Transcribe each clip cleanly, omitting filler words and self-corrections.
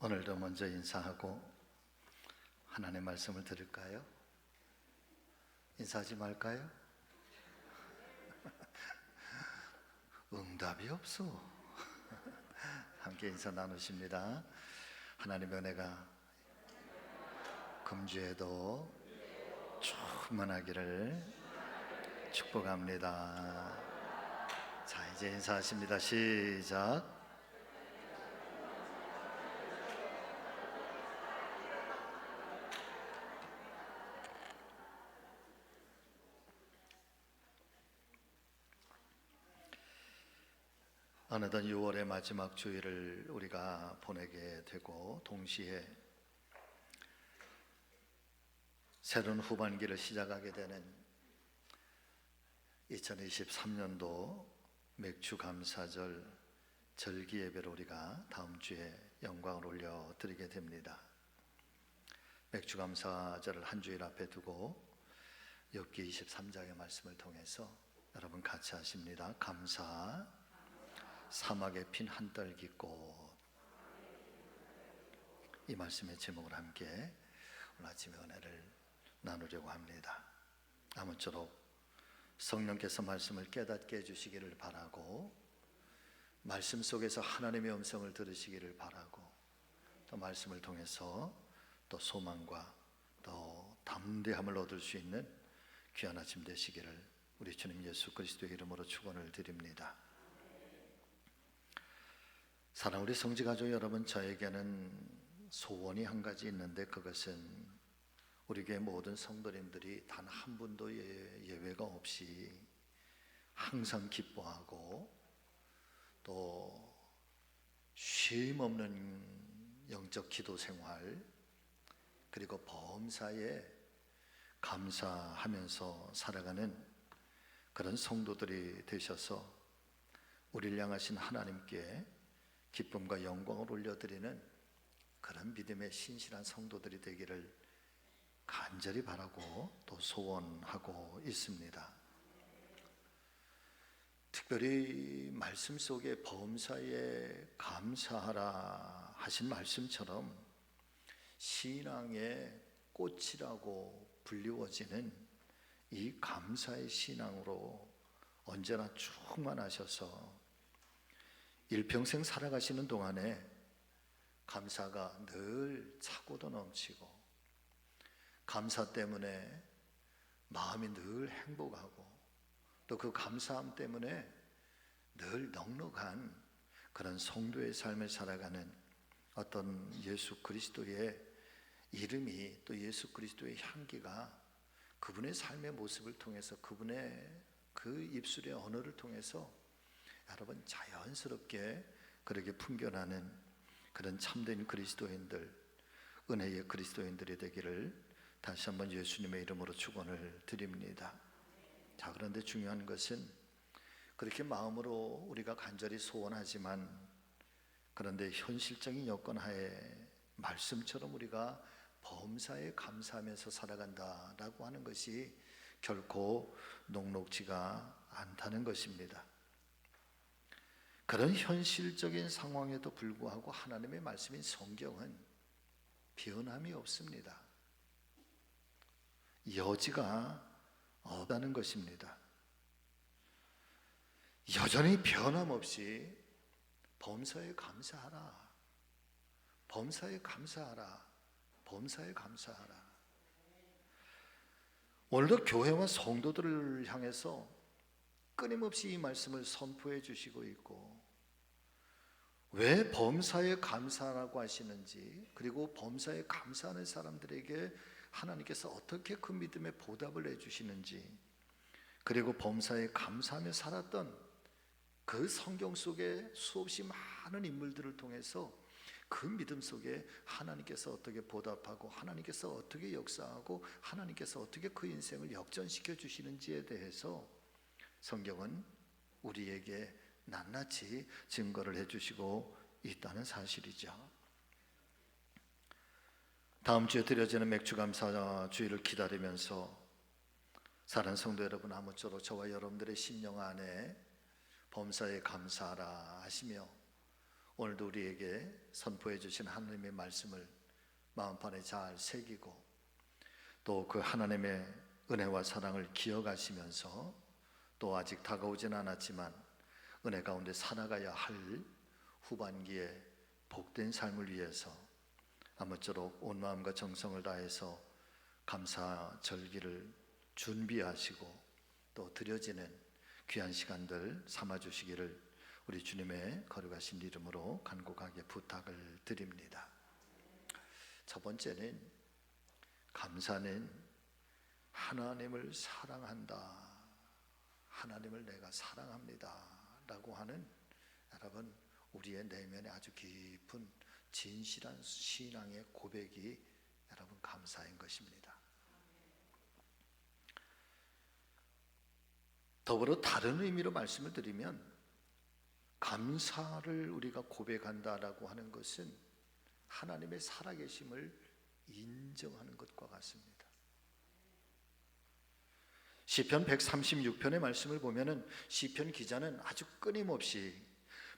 오늘도 먼저 인사하고 하나님의 말씀을 들을까요? 인사하지 말까요? 응답이 없어. 함께 인사 나누십니다. 하나님의 은혜가 금주에도 충만하기를 축복합니다. 자, 이제 인사하십니다. 시작. 어느덧 6월의 마지막 주일을 우리가 보내게 되고 동시에 새로운 후반기를 시작하게 되는 2023년도 맥주감사절 절기예배를 우리가 다음 주에 영광을 올려드리게 됩니다. 맥주감사절을 한 주일 앞에 두고 욥기 23장의 말씀을 통해서 여러분 같이 하십니다. 감사 사막에 핀 한떨기꽃, 이 말씀의 제목을 함께 오늘 아침에 은혜를 나누려고 합니다. 아무쪼록 성령께서 말씀을 깨닫게 해주시기를 바라고, 말씀 속에서 하나님의 음성을 들으시기를 바라고, 또 말씀을 통해서 또 소망과 또 담대함을 얻을 수 있는 귀한 아침 되시기를 우리 주님 예수 그리스도의 이름으로 축원을 드립니다. 사랑 우리 성지가족 여러분, 저에게는 소원이 한 가지 있는데 그것은 우리 교회 모든 성도님들이 단 한 분도 예외가 없이 항상 기뻐하고 또 쉼 없는 영적 기도 생활, 그리고 범사에 감사하면서 살아가는 그런 성도들이 되셔서 우리를 향하신 하나님께 기쁨과 영광을 올려드리는 그런 믿음의 신실한 성도들이 되기를 간절히 바라고 또 소원하고 있습니다. 특별히 말씀 속에 범사에 감사하라 하신 말씀처럼 신앙의 꽃이라고 불리워지는 이 감사의 신앙으로 언제나 충만하셔서 일평생 살아가시는 동안에 감사가 늘 차고도 넘치고, 감사 때문에 마음이 늘 행복하고, 또 그 감사함 때문에 늘 넉넉한 그런 성도의 삶을 살아가는 어떤 예수 그리스도의 이름이, 또 예수 그리스도의 향기가 그분의 삶의 모습을 통해서, 그분의 그 입술의 언어를 통해서 여러분 자연스럽게 그렇게 풍겨나는 그런 참된 그리스도인들, 은혜의 그리스도인들이 되기를 다시 한번 예수님의 이름으로 축원을 드립니다. 자, 그런데 중요한 것은 그렇게 마음으로 우리가 간절히 소원하지만, 그런데 현실적인 여건 하에 말씀처럼 우리가 범사에 감사하면서 살아간다라고 하는 것이 결코 녹록지가 않다는 것입니다. 그런 현실적인 상황에도 불구하고 하나님의 말씀인 성경은 변함이 없습니다. 여지가 없다는 것입니다. 여전히 변함없이 범사에 감사하라, 범사에 감사하라, 범사에 감사하라. 오늘도 교회와 성도들을 향해서 끊임없이 이 말씀을 선포해 주시고 있고, 왜 범사에 감사하라고 하시는지, 그리고 범사에 감사하는 사람들에게 하나님께서 어떻게 그 믿음에 보답을 해주시는지, 그리고 범사에 감사하며 살았던 그 성경 속에 수없이 많은 인물들을 통해서 그 믿음 속에 하나님께서 어떻게 보답하고, 하나님께서 어떻게 역사하고, 하나님께서 어떻게 그 인생을 역전시켜 주시는지에 대해서 성경은 우리에게 낱낱이 증거를 해주시고 있다는 사실이죠. 다음 주에 드려지는 맥주감사 주일을 기다리면서 사랑하는 성도 여러분, 아무쪼록 저와 여러분들의 심령 안에 범사에 감사하라 하시며 오늘도 우리에게 선포해 주신 하나님의 말씀을 마음판에 잘 새기고 또 그 하나님의 은혜와 사랑을 기억하시면서 또 아직 다가오진 않았지만 은혜 가운데 살아가야 할 후반기에 복된 삶을 위해서 아무쪼록 온 마음과 정성을 다해서 감사 절기를 준비하시고 또 드려지는 귀한 시간들 삼아주시기를 우리 주님의 거룩하신 이름으로 간곡하게 부탁을 드립니다. 첫 번째는 감사는 하나님을 사랑한다, 하나님을 내가 사랑합니다 라고 하는 여러분 우리의 내면에 아주 깊은 진실한 신앙의 고백이 여러분 감사인 것입니다. 더불어 다른 의미로 말씀을 드리면 감사를 우리가 고백한다라고 하는 것은 하나님의 살아계심을 인정하는 것과 같습니다. 시편 136편의 말씀을 보면은 시편 기자는 아주 끊임없이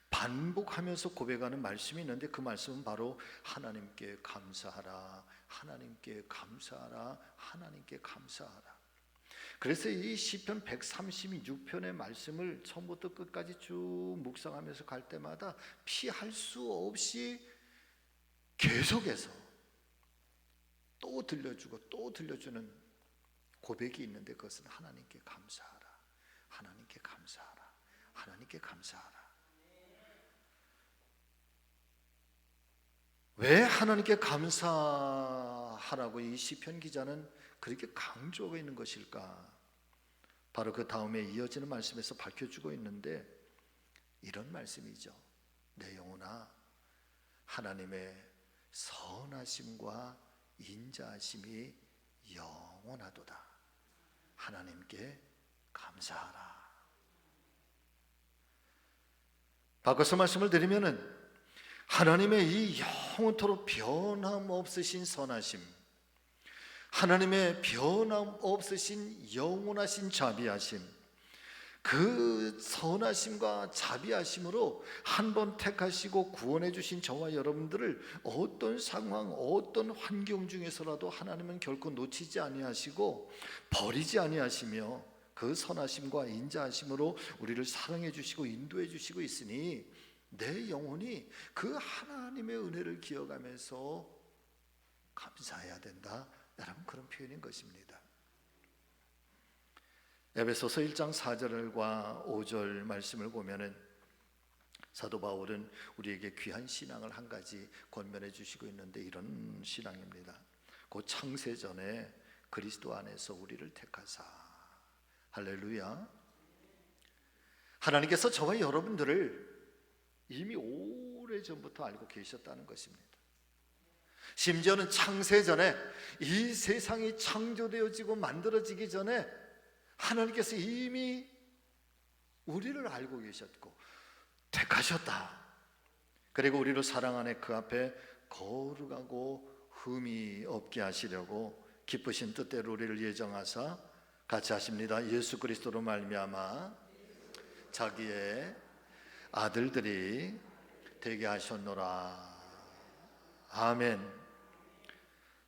반복하면서 고백하는 말씀이 있는데 그 말씀은 바로 하나님께 감사하라, 하나님께 감사하라, 하나님께 감사하라. 그래서 이 시편 136편의 말씀을 처음부터 끝까지 쭉 묵상하면서 갈 때마다 피할 수 없이 계속해서 또 들려주고 또 들려주는 고백이 있는데 그것은 하나님께 감사하라, 하나님께 감사하라, 하나님께 감사하라. 왜 하나님께 감사하라고 이 시편 기자는 그렇게 강조하고 있는 것일까? 바로 그 다음에 이어지는 말씀에서 밝혀주고 있는데 이런 말씀이죠. 내 영혼아, 하나님의 선하심과 인자하심이 영원하도다. 하나님께 감사하라. 바꿔서 말씀을 드리면은 하나님의 이 영원토록 변함없으신 선하심, 하나님의 변함없으신 영원하신 자비하심, 그 선하심과 자비하심으로 한 번 택하시고 구원해 주신 저와 여러분들을 어떤 상황, 어떤 환경 중에서라도 하나님은 결코 놓치지 아니하시고 버리지 아니하시며 그 선하심과 인자하심으로 우리를 사랑해 주시고 인도해 주시고 있으니 내 영혼이 그 하나님의 은혜를 기억하면서 감사해야 된다. 여러분 그런 표현인 것입니다. 에베소서 1장 4절과 5절 말씀을 보면은 사도 바울은 우리에게 귀한 신앙을 한 가지 권면해 주시고 있는데 이런 신앙입니다. 곧 창세 전에 그리스도 안에서 우리를 택하사. 할렐루야. 하나님께서 저와 여러분들을 이미 오래전부터 알고 계셨다는 것입니다. 심지어는 창세 전에 이 세상이 창조되어지고 만들어지기 전에 하나님께서 이미 우리를 알고 계셨고 택하셨다. 그리고 우리를 사랑 안에 그 앞에 거룩하고 흠이 없게 하시려고 기쁘신 뜻대로 우리를 예정하사 같이 하십니다. 예수 그리스도로 말미암아 자기의 아들들이 되게 하셨노라. 아멘.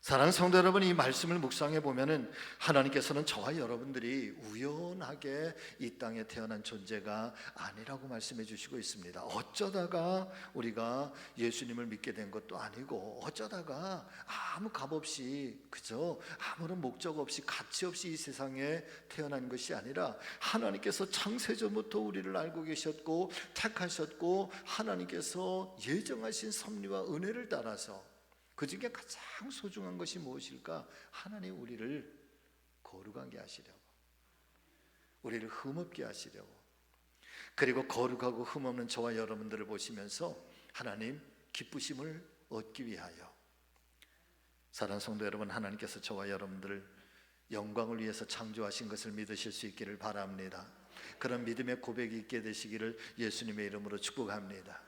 사랑하는 성도 여러분, 이 말씀을 묵상해 보면은 하나님께서는 저와 여러분들이 우연하게 이 땅에 태어난 존재가 아니라고 말씀해 주시고 있습니다. 어쩌다가 우리가 예수님을 믿게 된 것도 아니고 어쩌다가 아무 값 없이 그저 아무런 목적 없이 가치 없이 이 세상에 태어난 것이 아니라 하나님께서 창세전부터 우리를 알고 계셨고 택하셨고 하나님께서 예정하신 섭리와 은혜를 따라서 그 중에 가장 소중한 것이 무엇일까? 하나님 우리를 거룩하게 하시려고, 우리를 흠없게 하시려고, 그리고 거룩하고 흠없는 저와 여러분들을 보시면서 하나님 기쁘심을 얻기 위하여. 사랑하는 성도 여러분, 하나님께서 저와 여러분들을 영광을 위해서 창조하신 것을 믿으실 수 있기를 바랍니다. 그런 믿음의 고백이 있게 되시기를 예수님의 이름으로 축복합니다.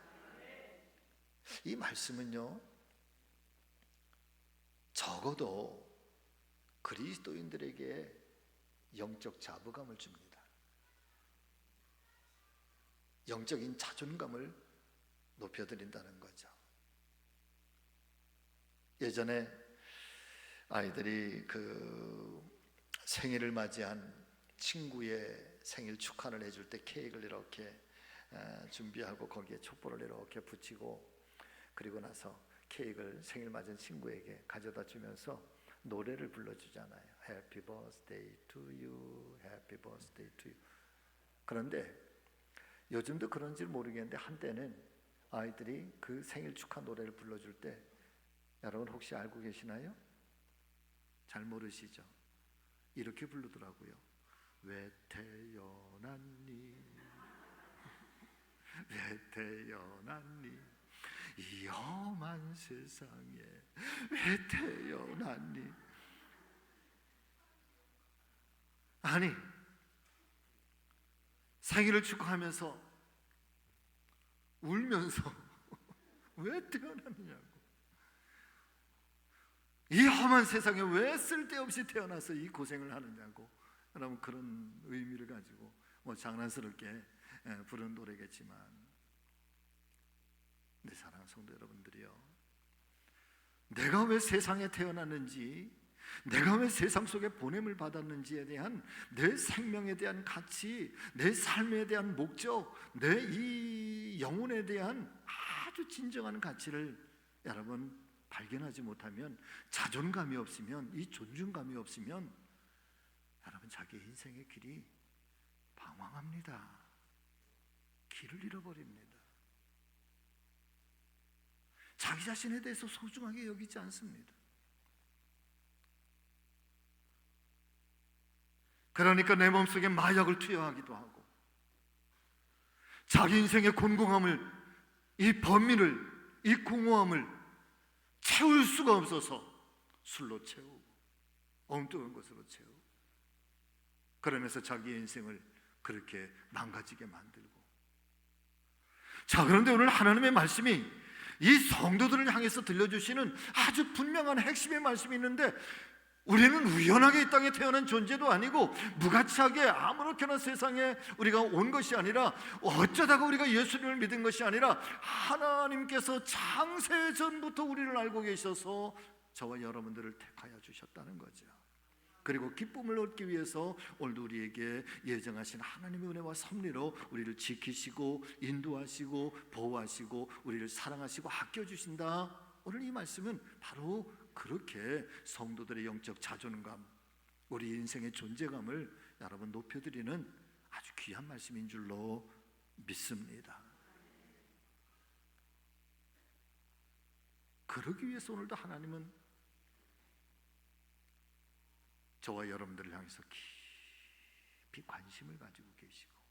이 말씀은요, 적어도 그리스도인들에게 영적 자부감을 줍니다. 영적인 자존감을 높여드린다는 거죠. 예전에 아이들이 그 생일을 맞이한 친구의 생일 축하를 해줄 때 케이크를 이렇게 준비하고 거기에 촛불을 이렇게 붙이고, 그리고 나서 케이크를 생일 맞은 친구에게 가져다 주면서 노래를 불러주잖아요. Happy birthday to you, happy birthday to you. 그런데 요즘도 그런지 모르겠는데 한때는 아이들이 그 생일 축하 노래를 불러줄 때, 여러분 혹시 알고 계시나요? 잘 모르시죠? 이렇게 부르더라고요. 왜 태어났니? 왜 태어났니? 이 험한 세상에 왜 태어났니? 아니, 생일을 축하하면서 울면서 왜 태어났느냐고. 이 험한 세상에 왜 쓸데없이 태어나서 이 고생을 하느냐고. 여러분, 그런 의미를 가지고 장난스럽게 부른 노래겠지만, 내 사랑하는 성도 여러분들이요, 내가 왜 세상에 태어났는지, 내가 왜 세상 속에 보냄을 받았는지에 대한 내 생명에 대한 가치, 내 삶에 대한 목적, 내 이 영혼에 대한 아주 진정한 가치를 여러분 발견하지 못하면, 자존감이 없으면, 이 존중감이 없으면 여러분 자기 인생의 길이 방황합니다. 길을 잃어버립니다. 자기 자신에 대해서 소중하게 여기지 않습니다. 그러니까 내 몸속에 마약을 투여하기도 하고, 자기 인생의 곤궁함을, 이 범위를, 이 공허함을 채울 수가 없어서 술로 채우고 엉뚱한 것으로 채우고, 그러면서 자기의 인생을 그렇게 망가지게 만들고. 자, 그런데 오늘 하나님의 말씀이 이 성도들을 향해서 들려주시는 아주 분명한 핵심의 말씀이 있는데, 우리는 우연하게 이 땅에 태어난 존재도 아니고, 무가치하게 아무렇게나 세상에 우리가 온 것이 아니라, 어쩌다가 우리가 예수님을 믿은 것이 아니라, 하나님께서 창세전부터 우리를 알고 계셔서 저와 여러분들을 택하여 주셨다는 거죠. 그리고 기쁨을 얻기 위해서 오늘도 우리에게 예정하신 하나님의 은혜와 섭리로 우리를 지키시고 인도하시고 보호하시고 우리를 사랑하시고 아껴주신다. 오늘 이 말씀은 바로 그렇게 성도들의 영적 자존감, 우리 인생의 존재감을 여러분 높여드리는 아주 귀한 말씀인 줄로 믿습니다. 그러기 위해서 오늘도 하나님은 저와 여러분들을 향해서 깊이 관심을 가지고 계시고,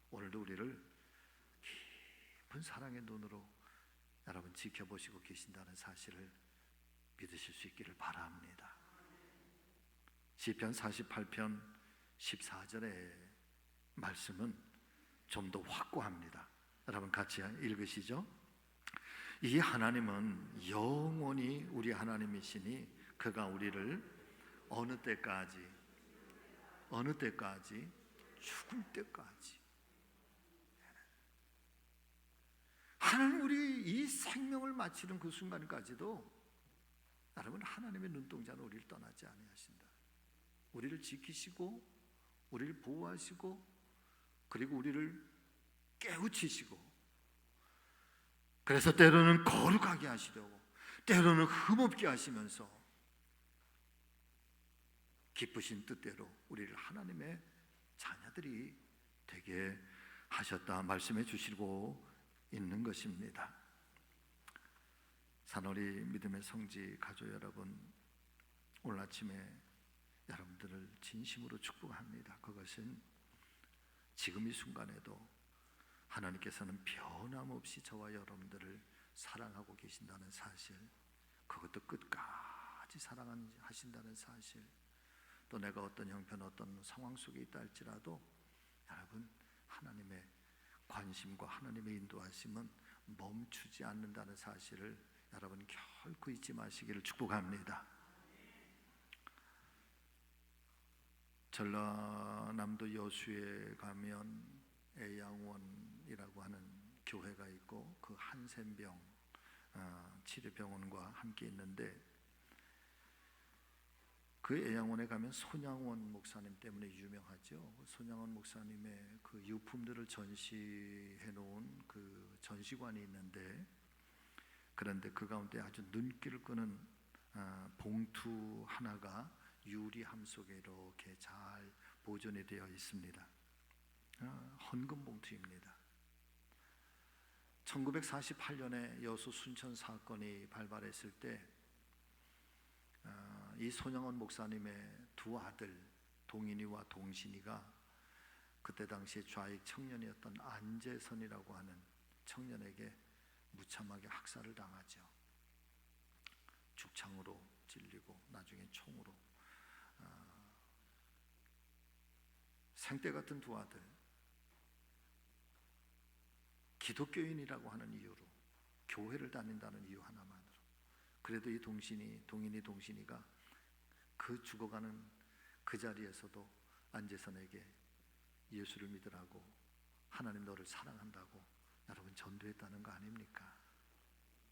오늘도 우리를 깊은 사랑의 눈으로 여러분 지켜보시고 계신다는 사실을 믿으실 수 있기를 바랍니다. 시편 48편 14절의 말씀은 좀 더 확고합니다. 여러분 같이 읽으시죠. 이 하나님은 영원히 우리 하나님이시니 그가 우리를 어느 때까지 죽을 때까지. 하나님, 우리 이 생명을 마치는 그 순간까지도 여러분 하나님의 눈동자는 우리를 떠나지 아니하신다. 우리를 지키시고 우리를 보호하시고 그리고 우리를 깨우치시고, 그래서 때로는 거룩하게 하시려고, 때로는 흠없게 하시면서 기쁘신 뜻대로 우리를 하나님의 자녀들이 되게 하셨다 말씀해 주시고 있는 것입니다. 산오리 믿음의 성지 가족 여러분, 오늘 아침에 여러분들을 진심으로 축복합니다. 그것은 지금 이 순간에도 하나님께서는 변함없이 저와 여러분들을 사랑하고 계신다는 사실, 그것도 끝까지 사랑하신다는 사실, 또 내가 어떤 형편, 어떤 상황 속에 있다 할지라도 여러분 하나님의 관심과 하나님의 인도하심은 멈추지 않는다는 사실을 여러분 결코 잊지 마시기를 축복합니다. 전라남도 여수에 가면 애양원이라고 하는 교회가 있고, 한센병 치료병원과 함께 있는데, 그 애양원에 가면 손양원 목사님 때문에 유명하죠. 손양원 목사님의 그 유품들을 전시해 놓은 그 전시관이 있는데, 그런데 그 가운데 아주 눈길을 끄는 봉투 하나가 유리함 속에 이렇게 잘 보존이 되어 있습니다. 헌금 봉투입니다. 1948년에 여수 순천 사건이 발발했을 때 이 손양원 목사님의 두 아들 동인이와 동신이가 그때 당시에 좌익 청년이었던 안재선이라고 하는 청년에게 무참하게 학살을 당하죠. 죽창으로 찔리고 나중에 총으로. 생때 같은 두 아들, 기독교인이라고 하는 이유로, 교회를 다닌다는 이유 하나만으로, 그래도 이 동신이가 그 죽어가는 그 자리에서도 안재선에게 예수를 믿으라고, 하나님 너를 사랑한다고 여러분 전도했다는 거 아닙니까?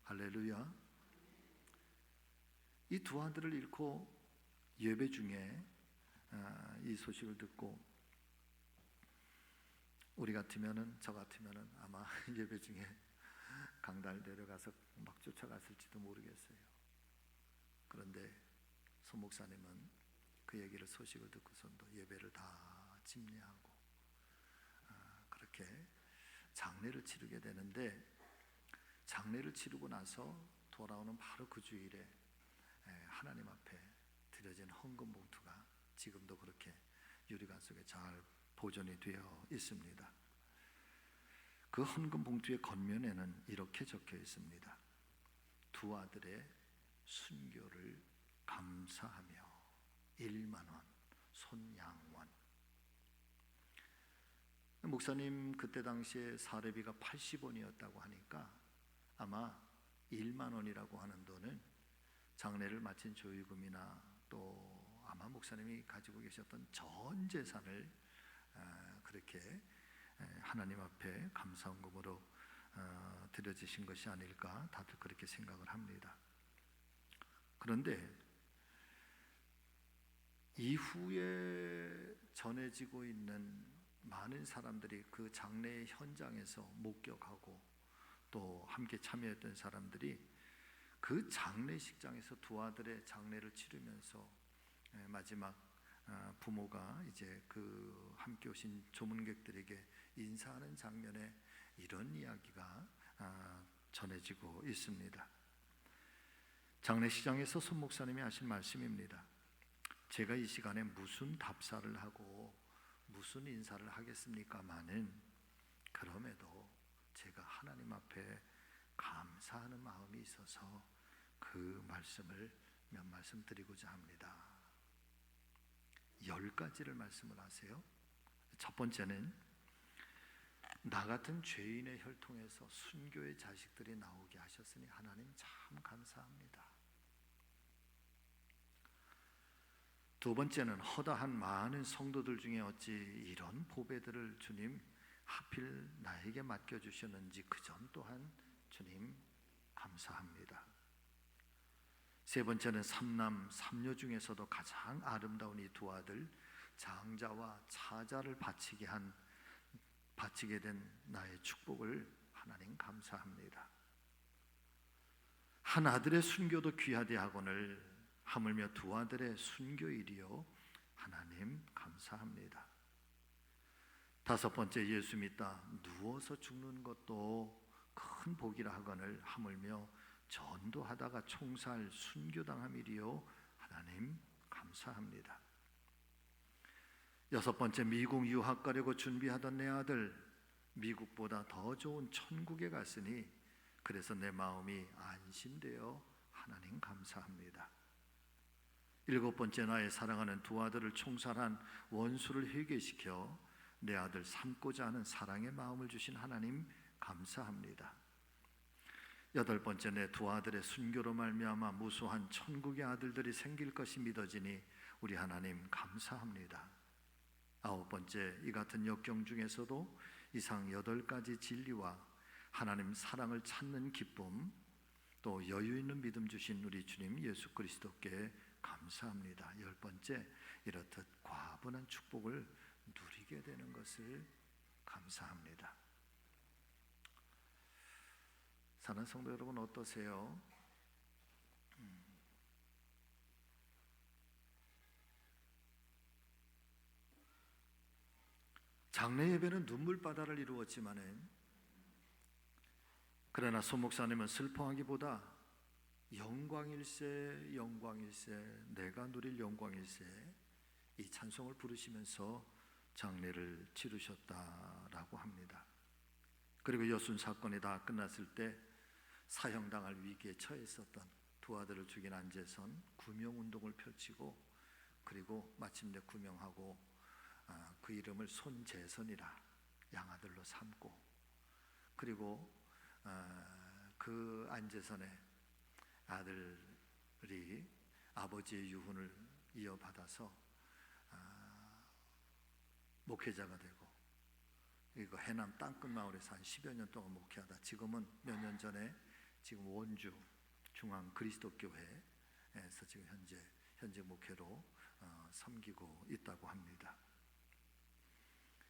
할렐루야. 이 두 아들을 잃고 예배 중에 이 소식을 듣고, 우리 같으면은, 저 같으면은 아마 예배 중에 강달 내려가서 막 쫓아갔을지도 모르겠어요. 그런데 손 목사님은 그 얘기를, 소식을 듣고선도 예배를 다 집례하고 그렇게 장례를 치르게 되는데, 장례를 치르고 나서 돌아오는 바로 그 주일에 하나님 앞에 드려진 헌금 봉투가 지금도 그렇게 유리관 속에 잘 보존이 되어 있습니다. 그 헌금 봉투의 겉면에는 이렇게 적혀 있습니다. 두 아들의 순교를 감사하며 1만 원, 손양원. 목사님 그때 당시에 사례비가 80원이었다고 하니까 아마 1만 원이라고 하는 돈은 장례를 마친 조의금이나 또 아마 목사님이 가지고 계셨던 전 재산을 그렇게 하나님 앞에 감사헌금으로 드려지신 것이 아닐까, 다들 그렇게 생각을 합니다. 그런데 이후에 전해지고 있는 많은 사람들이, 그 장례 현장에서 목격하고 또 함께 참여했던 사람들이 그 장례식장에서 두 아들의 장례를 치르면서 마지막 부모가 이제 그 함께 오신 조문객들에게 인사하는 장면에 이런 이야기가 전해지고 있습니다. 장례식장에서 손 목사님이 하신 말씀입니다. 제가 이 시간에 무슨 답사를 하고 무슨 인사를 하겠습니까마는, 그럼에도 제가 하나님 앞에 감사하는 마음이 있어서 그 말씀을 몇 말씀 드리고자 합니다. 10가지를 말씀을 하세요. 첫 번째는, 나 같은 죄인의 혈통에서 순교의 자식들이 나오게 하셨으니 하나님 참 감사합니다. 두 번째는, 허다한 많은 성도들 중에 어찌 이런 보배들을 주님 하필 나에게 맡겨주셨는지 그 점 또한 주님 감사합니다. 세 번째는, 삼남 삼녀 중에서도 가장 아름다운 이 두 아들 장자와 차자를 바치게 된 나의 축복을 하나님 감사합니다. 한 아들의 순교도 귀하되 하거늘 하물며 두 아들의 순교일이요 하나님 감사합니다. 다섯 번째, 예수 믿다 누워서 죽는 것도 큰 복이라 하거늘 하물며 전도하다가 총살 순교당함이리요 하나님 감사합니다. 여섯 번째, 미국 유학 가려고 준비하던 내 아들 미국보다 더 좋은 천국에 갔으니 그래서 내 마음이 안심되어 하나님 감사합니다. 일곱 번째, 나의 사랑하는 두 아들을 총살한 원수를 회개시켜 내 아들 삼고자 하는 사랑의 마음을 주신 하나님 감사합니다. 여덟 번째, 내 두 아들의 순교로 말미암아 무수한 천국의 아들들이 생길 것이 믿어지니 우리 하나님 감사합니다. 아홉 번째, 이 같은 역경 중에서도 이상 8가지 진리와 하나님 사랑을 찾는 기쁨, 또 여유 있는 믿음 주신 우리 주님 예수 그리스도께 감사합니다. 10번째, 이렇듯 과분한 축복을 누리게 되는 것을 감사합니다. 사랑하는 성도 여러분, 어떠세요? 장례 예배는 눈물바다를 이루었지만은, 그러나 손 목사님은 슬퍼하기보다 영광일세 영광일세 내가 누릴 영광일세 이 찬송을 부르시면서 장례를 치르셨다라고 합니다. 그리고 여순 사건이 다 끝났을 때 사형당할 위기에 처했었던 두 아들을 죽인 안재선 구명운동을 펼치고, 그리고 마침내 구명하고 그 이름을 손재선이라 양아들로 삼고, 그리고 그 안재선의 아들이 아버지의 유훈을 이어받아서 목회자가 되고, 이거 해남 땅끝마을에서 한 10여 년 동안 목회하다 지금은 몇 년 전에 지금 원주 중앙 그리스도교회에서 지금 현재 목회로 섬기고 있다고 합니다.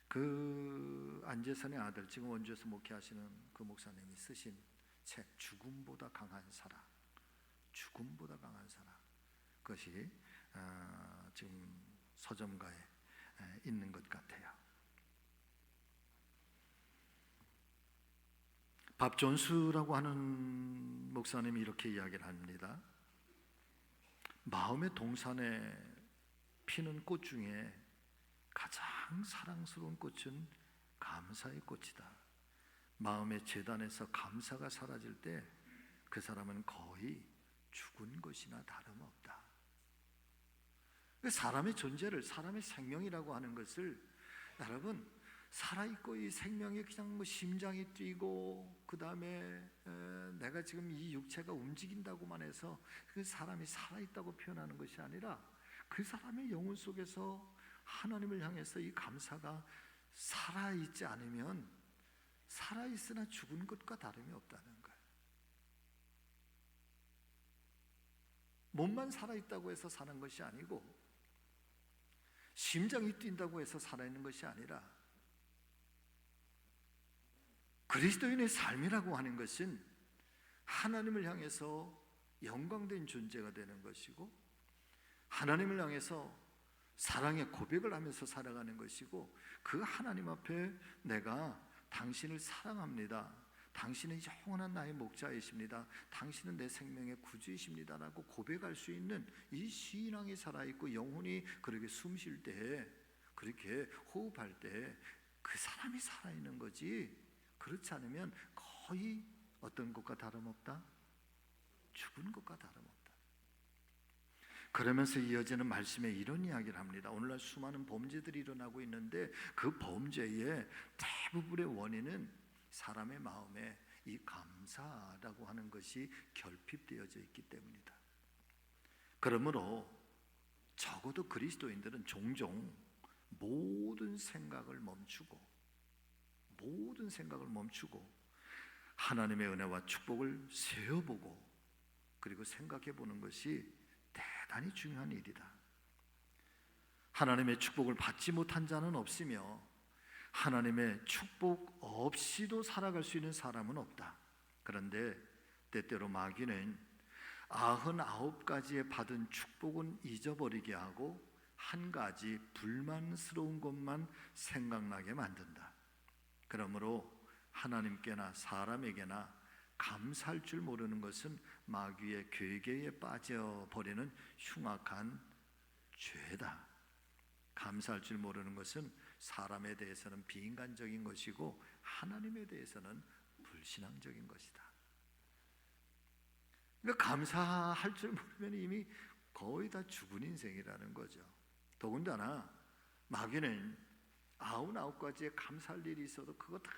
그 안재선의 아들, 지금 원주에서 목회하시는 그 목사님이 쓰신 책 죽음보다 강한 사랑, 죽음보다 강한 사랑, 그것이 지금 서점가에 있는 것 같아요. 밥 존스라고 하는 목사님이 이렇게 이야기를 합니다. 마음의 동산에 피는 꽃 중에 가장 사랑스러운 꽃은 감사의 꽃이다. 마음의 재단에서 감사가 사라질 때 그 사람은 거의 죽은 것이나 다름없다. 사람의 존재를, 사람의 생명이라고 하는 것을, 여러분, 살아있고 이 생명이 그냥 심장이 뛰고 그 다음에 내가 지금 이 육체가 움직인다고만 해서 그 사람이 살아있다고 표현하는 것이 아니라, 그 사람의 영혼 속에서 하나님을 향해서 이 감사가 살아있지 않으면 살아있으나 죽은 것과 다름이 없다는 거예요. 몸만 살아있다고 해서 사는 것이 아니고, 심장이 뛴다고 해서 살아있는 것이 아니라, 그리스도인의 삶이라고 하는 것은 하나님을 향해서 영광된 존재가 되는 것이고, 하나님을 향해서 사랑의 고백을 하면서 살아가는 것이고, 그 하나님 앞에 내가 당신을 사랑합니다, 당신은 영원한 나의 목자이십니다, 당신은 내 생명의 구주이십니다 라고 고백할 수 있는 이 신앙이 살아있고, 영혼이 그렇게 숨 쉴 때, 그렇게 호흡할 때 그 사람이 살아있는 거지, 그렇지 않으면 거의 어떤 것과 다름없다? 죽은 것과 다름없다. 그러면서 이어지는 말씀에 이런 이야기를 합니다. 오늘날 수많은 범죄들이 일어나고 있는데, 그 범죄의 대부분의 원인은 사람의 마음에 이 감사라고 하는 것이 결핍되어져 있기 때문이다. 그러므로 적어도 그리스도인들은 종종 모든 생각을 멈추고 하나님의 은혜와 축복을 세어보고, 그리고 생각해 보는 것이 대단히 중요한 일이다. 하나님의 축복을 받지 못한 자는 없으며, 하나님의 축복 없이도 살아갈 수 있는 사람은 없다. 그런데 때때로 마귀는 99가지의 받은 축복은 잊어버리게 하고, 한 가지 불만스러운 것만 생각나게 만든다. 그러므로 하나님께나 사람에게나 감사할 줄 모르는 것은 마귀의 괴계에 빠져버리는 흉악한 죄다. 감사할 줄 모르는 것은 사람에 대해서는 비인간적인 것이고, 하나님에 대해서는 불신앙적인 것이다. 그러니까 감사할 줄 모르면 이미 거의 다 죽은 인생이라는 거죠. 더군다나 마귀는 99가지의 감사할 일이 있어도 그거 다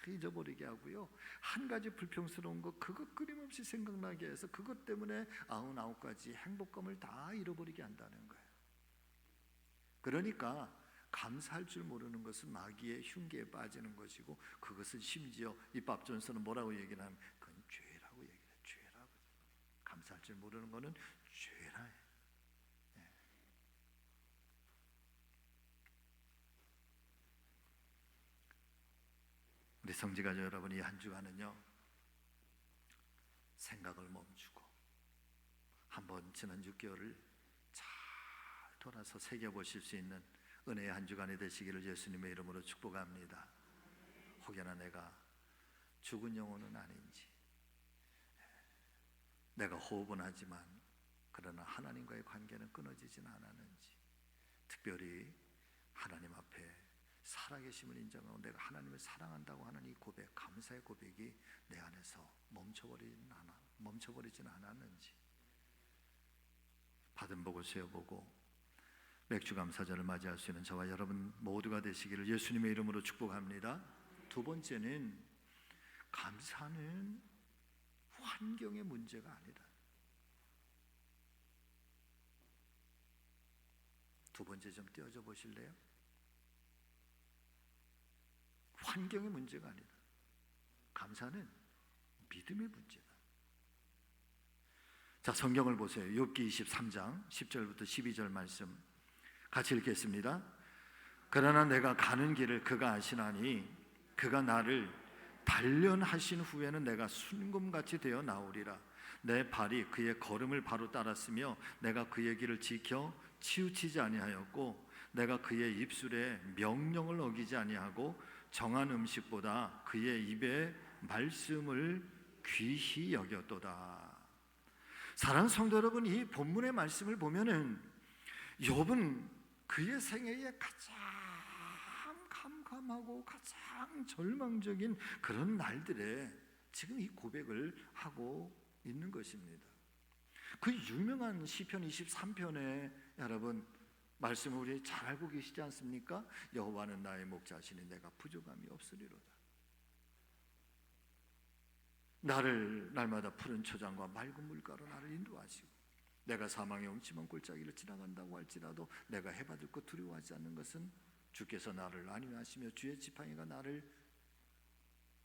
잊어버리게 하고요, 한 가지 불평스러운 거 그거 끊임없이 생각나게 해서 그것 때문에 99가지 행복감을 다 잃어버리게 한다는 거예요. 그러니까 감사할 줄 모르는 것은 마귀의 흉계에 빠지는 것이고, 그것은 심지어 이 밥존서는 뭐라고 얘기를 하면 그건 죄라고 얘기해요. 죄라고. 감사할 줄 모르는 것은 죄라 해. 우리 성지가족 여러분, 이 한 주간은요, 생각을 멈추고 한번 지난 6개월을 잘 돌아서 새겨보실 수 있는 은혜의 한 주간이 되시기를 예수님의 이름으로 축복합니다. 혹여나 내가 죽은 영혼은 아닌지, 내가 호흡은 하지만 그러나 하나님과의 관계는 끊어지진 않았는지, 특별히 하나님 앞에 살아계심을 인정하고 내가 하나님을 사랑한다고 하는 이 고백, 감사의 고백이 내 안에서 멈춰버리진 않았는지, 받은 복을 세어보고 맥주감사절을 맞이할 수 있는 저와 여러분 모두가 되시기를 예수님의 이름으로 축복합니다. 두 번째는, 감사는 환경의 문제가 아니다. 두 번째 좀 띄워줘 보실래요? 환경의 문제가 아니다. 감사는 믿음의 문제다. 자, 성경을 보세요. 욥기 23장 10절부터 12절 말씀 같이 읽겠습니다. 그러나 내가 가는 길을 그가 아시나니 그가 나를 단련하신 후에는 내가 순금같이 되어 나오리라. 내 발이 그의 걸음을 바로 따랐으며 내가 그의 길을 지켜 치우치지 아니하였고 내가 그의 입술에 명령을 어기지 아니하고 정한 음식보다 그의 입의 말씀을 귀히 여겼도다. 사랑하는 성도 여러분, 이 본문의 말씀을 보면은 욥은 그의 생애에 가장 캄캄하고 가장 절망적인 그런 날들에 지금 이 고백을 하고 있는 것입니다. 그 유명한 시편 23편에 여러분 말씀을 우리 잘 알고 계시지 않습니까? 여호와는 나의 목자시니 내가 부족함이 없으리로다. 나를 날마다 푸른 초장과 맑은 물가로 나를 인도하시고 내가 사망의 음침한 골짜기를 지나간다고 할지라도 내가 해받을 것 두려워하지 않는 것은 주께서 나를 안위하시며 주의 지팡이가 나를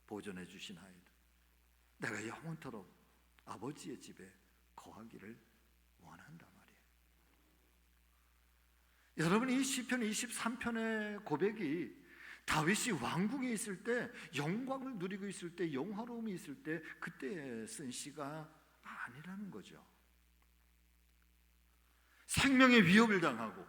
보존해 주시나이다. 내가 영원토록 아버지의 집에 거하기를 원한다 말이에요. 여러분, 이 시편 23편의 고백이 다윗이 왕궁에 있을 때, 영광을 누리고 있을 때, 영화로움이 있을 때 그때 쓴 시가 아니라는 거죠. 생명의 위협을 당하고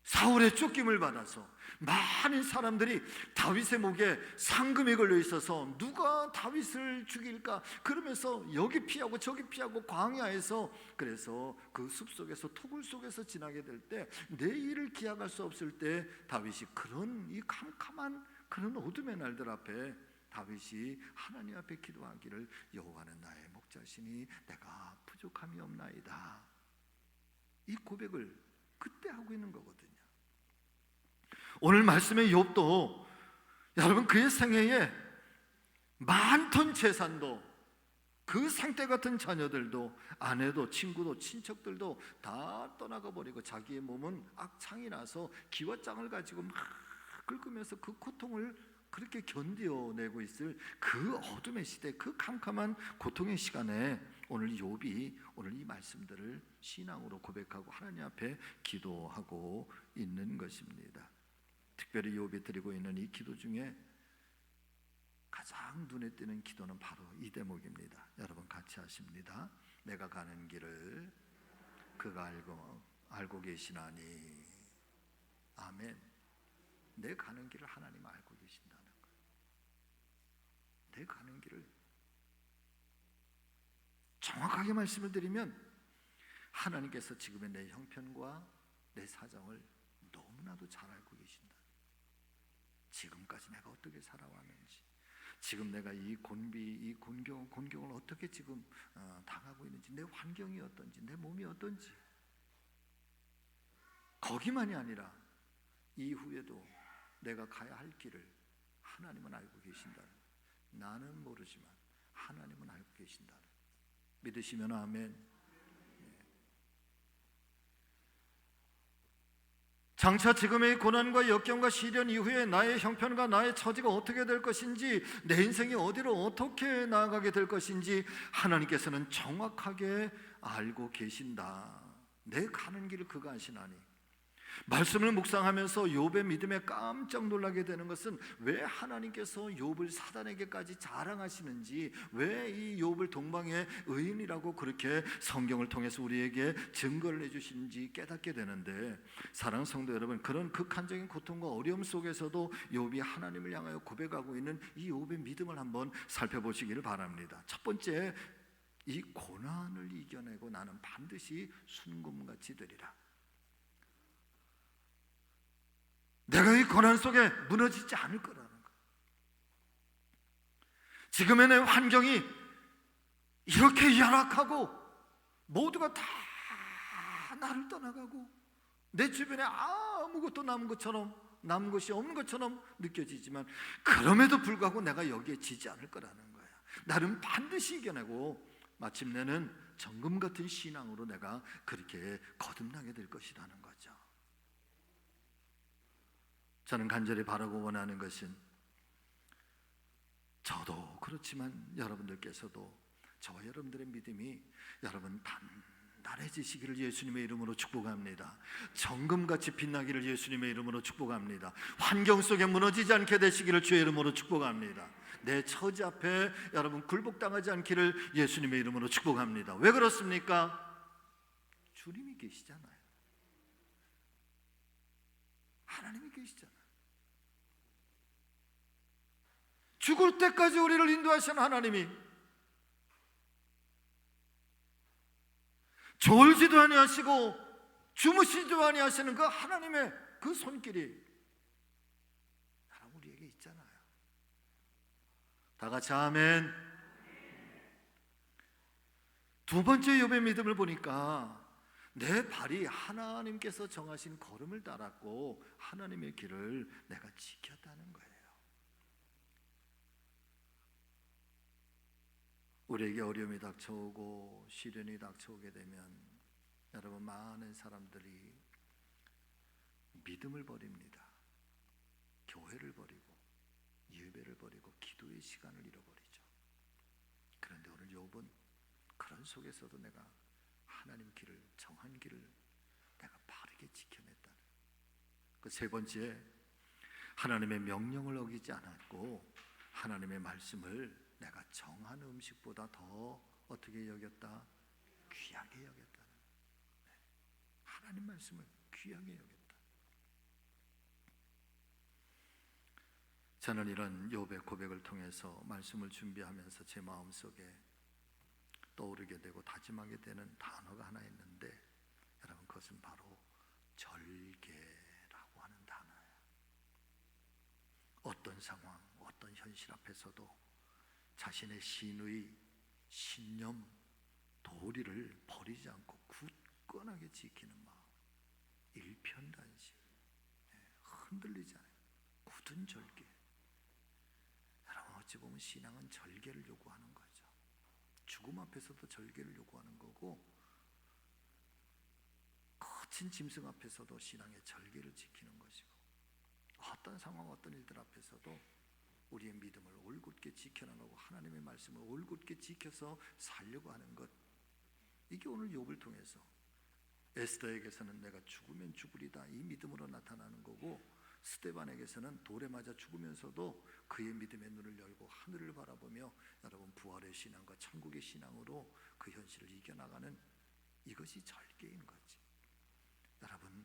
사울의 쫓김을 받아서 많은 사람들이 다윗의 목에 상금이 걸려 있어서 누가 다윗을 죽일까 그러면서 여기 피하고 저기 피하고 광야에서, 그래서 그 숲속에서 토굴 속에서 지나게 될 때 내 일을 기약할 수 없을 때 다윗이 그런 이 캄캄한 그런 어둠의 날들 앞에 다윗이 하나님 앞에 기도하기를 여호와는 나의 목자시니 내가 부족함이 없나이다. 이 고백을 그때 하고 있는 거거든요. 오늘 말씀의 욥도 여러분 그의 생애에 많던 재산도, 그 상태 같은 자녀들도, 아내도, 친구도, 친척들도 다 떠나가 버리고 자기의 몸은 악창이 나서 기와장을 가지고 막 긁으면서 그 고통을 그렇게 견뎌내고 있을 그 어둠의 시대, 그 캄캄한 고통의 시간에 오늘 욥이 오늘 이 말씀들을 신앙으로 고백하고 하나님 앞에 기도하고 있는 것입니다. 특별히 욥이 드리고 있는 이 기도 중에 가장 눈에 띄는 기도는 바로 이 대목입니다. 여러분 같이 하십니다. 내가 가는 길을 그가 알고 계시나니. 아멘. 내 가는 길을 하나님 알고 계신다는 거예요. 내 가는 길을 정확하게 말씀을 드리면 하나님께서 지금의 내 형편과 내 사정을 너무나도 잘 알고 계신다. 지금까지 내가 어떻게 살아왔는지, 지금 내가 이 곤비, 이 곤경을 어떻게 지금 당하고 있는지, 내 환경이 어떤지, 내 몸이 어떤지, 거기만이 아니라 이후에도 내가 가야 할 길을 하나님은 알고 계신다. 나는 모르지만 하나님은 알고 계신다. 믿으시면 아멘. 장차 지금의 고난과 역경과 시련 이후에 나의 형편과 나의 처지가 어떻게 될 것인지, 내 인생이 어디로 어떻게 나아가게 될 것인지 하나님께서는 정확하게 알고 계신다. 내 가는 길을 그가 아시나니. 말씀을 묵상하면서 욥의 믿음에 깜짝 놀라게 되는 것은 왜 하나님께서 욥을 사단에게까지 자랑하시는지, 왜 이 욥을 동방의 의인이라고 그렇게 성경을 통해서 우리에게 증거를 해주시는지 깨닫게 되는데, 사랑하는 성도 여러분, 그런 극한적인 고통과 어려움 속에서도 욥이 하나님을 향하여 고백하고 있는 이 욥의 믿음을 한번 살펴보시기를 바랍니다. 첫 번째, 이 고난을 이겨내고 나는 반드시 순금같이 되리라. 내가 이 고난 속에 무너지지 않을 거라는 것. 지금의 내 환경이 이렇게 열악하고 모두가 다 나를 떠나가고 내 주변에 아무것도 남은 것이 없는 것처럼 느껴지지만, 그럼에도 불구하고 내가 여기에 지지 않을 거라는 거야. 나는 반드시 이겨내고 마침내는 정금 같은 신앙으로 내가 그렇게 거듭나게 될 것이라는 거죠. 저는 간절히 바라고 원하는 것은, 저도 그렇지만 여러분들께서도 저와 여러분들의 믿음이 여러분 단단해지시기를 예수님의 이름으로 축복합니다. 정금같이 빛나기를 예수님의 이름으로 축복합니다. 환경 속에 무너지지 않게 되시기를 주의 이름으로 축복합니다. 내 처지 앞에 여러분 굴복당하지 않기를 예수님의 이름으로 축복합니다. 왜 그렇습니까? 주님이 계시잖아요. 하나님이 계시잖아요. 죽을 때까지 우리를 인도하시는 하나님이, 졸지도 아니하시고 주무시지도 아니하시는 그 하나님의 그 손길이 우리에게 있잖아요. 다 같이 아멘. 두 번째 욥의 믿음을 보니까 내 발이 하나님께서 정하신 걸음을 따랐고 하나님의 길을 내가 지켰다는 거예요. 우리에게 어려움이 닥쳐오고 시련이 닥쳐오게 되면 여러분, 많은 사람들이 믿음을 버립니다. 교회를 버리고 예배를 버리고 기도의 시간을 잃어버리죠. 그런데 오늘 욥은 그런 속에서도 내가 하나님 길을, 정한 길을 내가 바르게 지켜냈다는, 그 세 번째, 하나님의 명령을 어기지 않았고 하나님의 말씀을 내가 정한 음식보다 더 어떻게 여겼다? 귀하게 여겼다는, 하나님 말씀을 귀하게 여겼다. 저는 이런 욥의 고백을 통해서 말씀을 준비하면서 제 마음속에 떠오르게 되고 다짐하게 되는 단어가 하나 있는데, 여러분, 그것은 바로 절개라고 하는 단어예요. 어떤 상황, 어떤 현실 앞에서도 자신의 신의, 신념, 도리를 버리지 않고 굳건하게 지키는 마음, 일편단심, 흔들리지 않아요. 굳은 절개. 여러분, 어찌 보면 신앙은 절개를 요구하는 거죠. 죽음 앞에서도 절개를 요구하는 거고, 거친 짐승 앞에서도 신앙의 절개를 지키는 것이고, 어떤 상황, 어떤 일들 앞에서도 우리의 믿음을 올곧게 지켜나가고 하나님의 말씀을 올곧게 지켜서 살려고 하는 것, 이게 오늘 욥을 통해서 에스더에게서는 내가 죽으면 죽으리다, 이 믿음으로 나타나는 거고, 스데반에게서는 돌에 맞아 죽으면서도 그의 믿음의 눈을 열고 하늘을 바라보며 여러분 부활의 신앙과 천국의 신앙으로 그 현실을 이겨나가는, 이것이 절개인 거지. 여러분,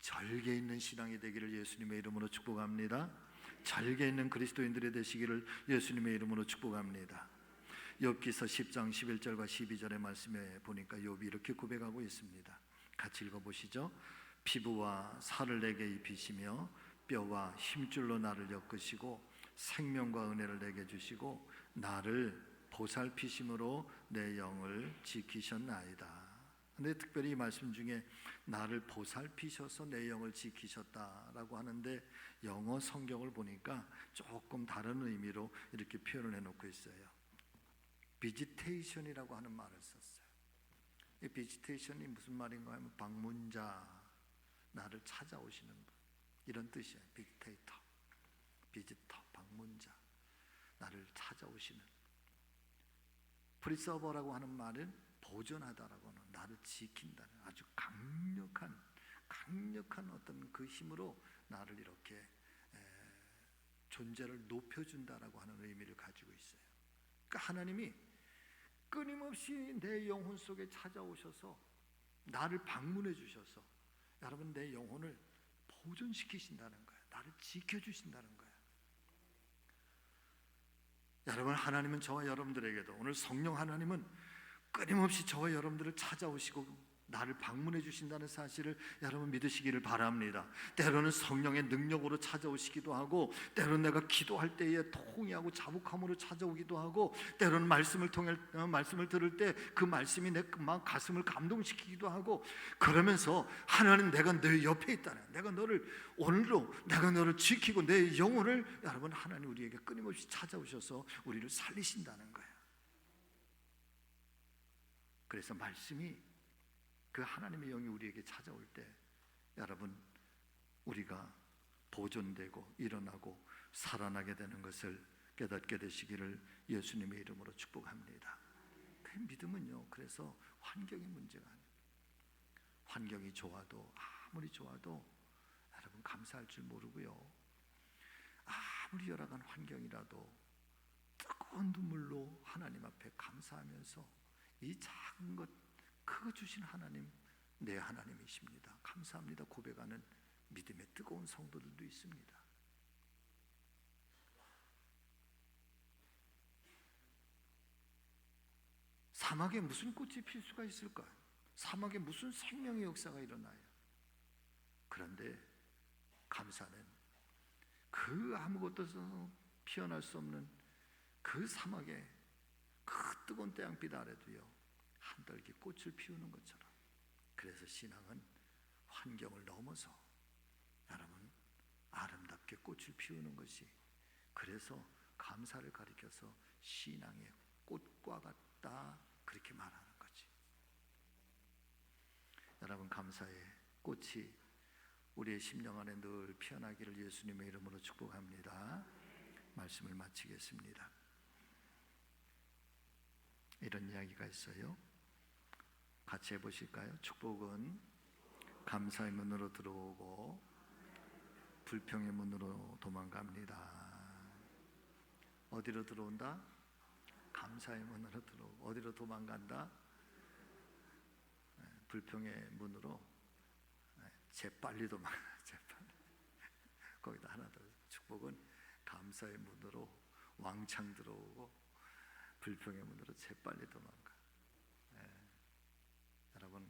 절개 있는 신앙이 되기를 예수님의 이름으로 축복합니다. 절개 있는 그리스도인들이 되시기를 예수님의 이름으로 축복합니다. 욥기서 10장 11절과 12절의 말씀에 보니까 욥이 이렇게 고백하고 있습니다. 같이 읽어보시죠. 피부와 살을 내게 입히시며 뼈와 힘줄로 나를 엮으시고 생명과 은혜를 내게 주시고 나를 보살피심으로 내 영을 지키셨나이다. 근데 특별히 이 말씀 중에 나를 보살피셔서 내 영을 지키셨다라고 하는데, 영어 성경을 보니까 조금 다른 의미로 이렇게 표현을 해놓고 있어요. 비지테이션이라고 하는 말을 썼어요. 이 비지테이션이 무슨 말인가 하면 방문자, 나를 찾아오시는 분, 이런 뜻이에요. 빅테이터, 비지터, 방문자, 나를 찾아오시는. 프리서버라고 하는 말은 보존하다라고 하는, 나를 지킨다는 아주 강력한 어떤 그 힘으로 나를 이렇게 존재를 높여준다라고 하는 의미를 가지고 있어요. 그러니까 하나님이 끊임없이 내 영혼 속에 찾아오셔서 나를 방문해 주셔서 여러분 내 영혼을 보존시키신다는 거예요. 나를 지켜주신다는 거예요. 여러분, 하나님은 저와 여러분들에게도, 오늘 성령 하나님은 끊임없이 저와 여러분들을 찾아오시고 나를 방문해 주신다는 사실을 여러분 믿으시기를 바랍니다. 때로는 성령의 능력으로 찾아오시기도 하고, 때로는 내가 기도할 때에 통회하고 자복함으로 찾아오기도 하고, 때로는 말씀을 들을 때 그 말씀이 내 가슴을 감동시키기도 하고, 그러면서 하나님, 내가 내 옆에 있다는, 내가 너를 오늘도 내가 너를 지키고 내 영혼을, 여러분 하나님 우리에게 끊임없이 찾아오셔서 우리를 살리신다는 거예요. 그래서 말씀이, 그 하나님의 영이 우리에게 찾아올 때 여러분 우리가 보존되고 일어나고 살아나게 되는 것을 깨닫게 되시기를 예수님의 이름으로 축복합니다. 그 믿음은요, 그래서 환경이 문제가 아니에요. 환경이 좋아도, 아무리 좋아도 여러분 감사할 줄 모르고요, 아무리 열악한 환경이라도 뜨거운 눈물로 하나님 앞에 감사하면서 이 작은 것 그거 주신 하나님, 내 하나님이십니다, 감사합니다 고백하는 믿음의 뜨거운 성도들도 있습니다. 사막에 무슨 꽃이 필 수가 있을까? 사막에 무슨 생명의 역사가 일어나요? 그런데 감사는 그 아무것도 피어날 수 없는 그 사막에, 그 뜨거운 태양빛 아래도요 한떨기 꽃을 피우는 것처럼, 그래서 신앙은 환경을 넘어서 여러분 아름답게 꽃을 피우는 것이, 그래서 감사를 가리켜서 신앙의 꽃과 같다 그렇게 말하는 거지. 여러분, 감사의 꽃이 우리의 심령 안에 늘 피어나기를 예수님의 이름으로 축복합니다. 말씀을 마치겠습니다. 이런 이야기가 있어요. 같이 해보실까요? 축복은 감사의 문으로 들어오고 불평의 문으로 도망갑니다. 어디로 들어온다? 감사의 문으로 들어오고. 어디로 도망간다? 불평의 문으로 재빨리 도망가. 재빨리. 거기다 하나 더. 축복은 감사의 문으로 왕창 들어오고 불평의 문으로 재빨리 도망가. 여러분,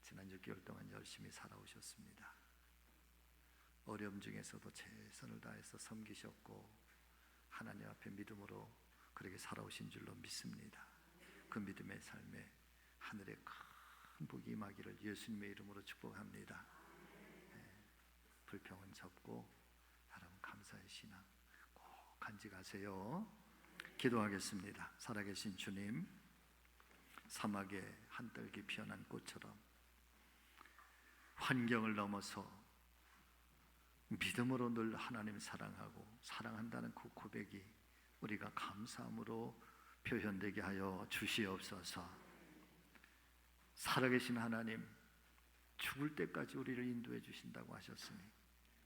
지난 6개월 동안 열심히 살아오셨습니다. 어려움 중에서도 최선을 다해서 섬기셨고 하나님 앞에 믿음으로 그렇게 살아오신 줄로 믿습니다. 그 믿음의 삶에 하늘의 큰 복이 임하기를 예수님의 이름으로 축복합니다. 불평은 접고 여러분 감사의 신앙 꼭 간직하세요. 기도하겠습니다. 살아계신 주님, 사막에 한떨기 피어난 꽃처럼 환경을 넘어서 믿음으로 늘 하나님 사랑하고 사랑한다는 그 고백이 우리가 감사함으로 표현되게 하여 주시옵소서. 살아계신 하나님, 죽을 때까지 우리를 인도해 주신다고 하셨으니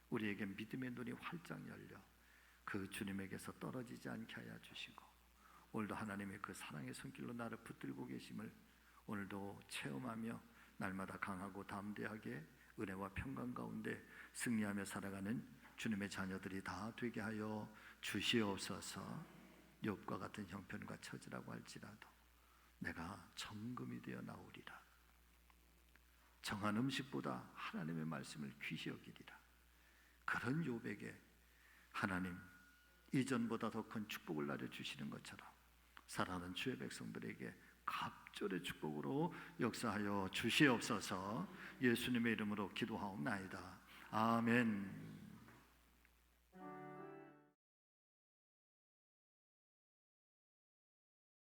우리에게 믿음의 눈이 활짝 열려 그 주님에게서 떨어지지 않게 하여 주시고, 오늘도 하나님의 그 사랑의 손길로 나를 붙들고 계심을 오늘도 체험하며 날마다 강하고 담대하게 은혜와 평강 가운데 승리하며 살아가는 주님의 자녀들이 다 되게 하여 주시옵소서. 욥과 같은 형편과 처지라고 할지라도 내가 정금이 되어 나오리라. 정한 음식보다 하나님의 말씀을 귀히 여기리라. 그런 욥에게 하나님 이전보다 더 큰 축복을 내려주시는 것처럼 사랑하는 주의 백성들에게 갑절의 축복으로 역사하여 주시옵소서. 예수님의 이름으로 기도하옵나이다. 아멘.